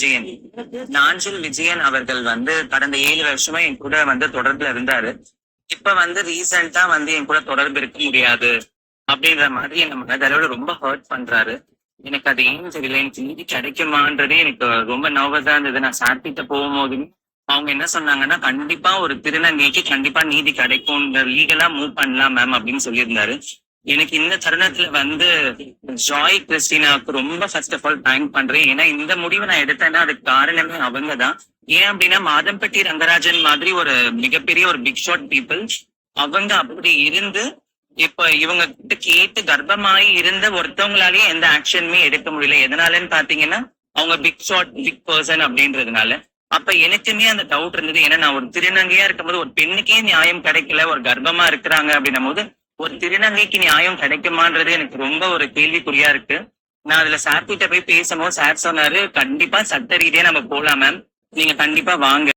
விஜயன். நாஞ்சில் விஜயன் அவர்கள் கடந்த 7 வருஷமா என் கூட தொடர்புல இருந்தாரு. இப்ப ரீசெண்டா என் கூட தொடர்பு இருக்க முடியாது அப்படின்ற மாதிரி என்ன மனதளவுல ரொம்ப ஹர்ட் பண்றாரு. எனக்கு அது ஏன்னு தெரியல. எனக்கு நீதி கிடைக்குமான்றதே எனக்கு ரொம்ப நர்வஸா இருந்தது. நான் சார் கிட்ட போகும்போதும் அவங்க என்ன சொன்னாங்கன்னா, கண்டிப்பா ஒரு திருநங்கைக்கு கண்டிப்பா நீதி கிடைக்கும், லீகலா மூவ் பண்ணலாம் மேம் அப்படின்னு சொல்லியிருந்தாரு. எனக்கு இந்த தருணத்துல ஜாய் கிறிஸ்டினாவுக்கு ரொம்ப ஃபர்ஸ்ட் ஆஃப் ஆல் தேங்க் பண்றேன். ஏன்னா இந்த முடிவை நான் எடுத்தேன்னா அதுக்கு காரணமே அவங்கதான். ஏன் அப்படின்னா மாதம்பட்டி ரங்கராஜன் மாதிரி ஒரு மிகப்பெரிய ஒரு பிக் ஷாட் பீப்புள் அவங்க அப்படி இருந்து இப்ப இவங்க கிட்ட கேட்டு கர்ப்பமாயி இருந்த ஒருத்தவங்களாலேயே எந்த ஆக்ஷனுமே எடுக்க முடியல. எதனாலன்னு பாத்தீங்கன்னா அவங்க பிக் ஷாட் பிக் பர்சன் அப்படின்றதுனால. அப்ப எனக்குமே அந்த டவுட் இருந்தது. ஏன்னா நான் ஒரு திருநங்கையா இருக்கும்போது ஒரு பெண்ணுக்கே நியாயம் கிடைக்கல, ஒரு கர்ப்பமா இருக்கிறாங்க அப்படின்னும் போது ஒரு திருநங்கைக்கு நியாயம் கிடைக்குமான்றது எனக்கு ரொம்ப ஒரு கேள்விக்குறியா இருக்கு. நான் அதுல சார் கிட்ட போய் பேசும்போது சார் சொன்னாரு, கண்டிப்பா சட்ட ரீதியா நம்ம போலாம் மேம், நீங்க கண்டிப்பா வாங்க.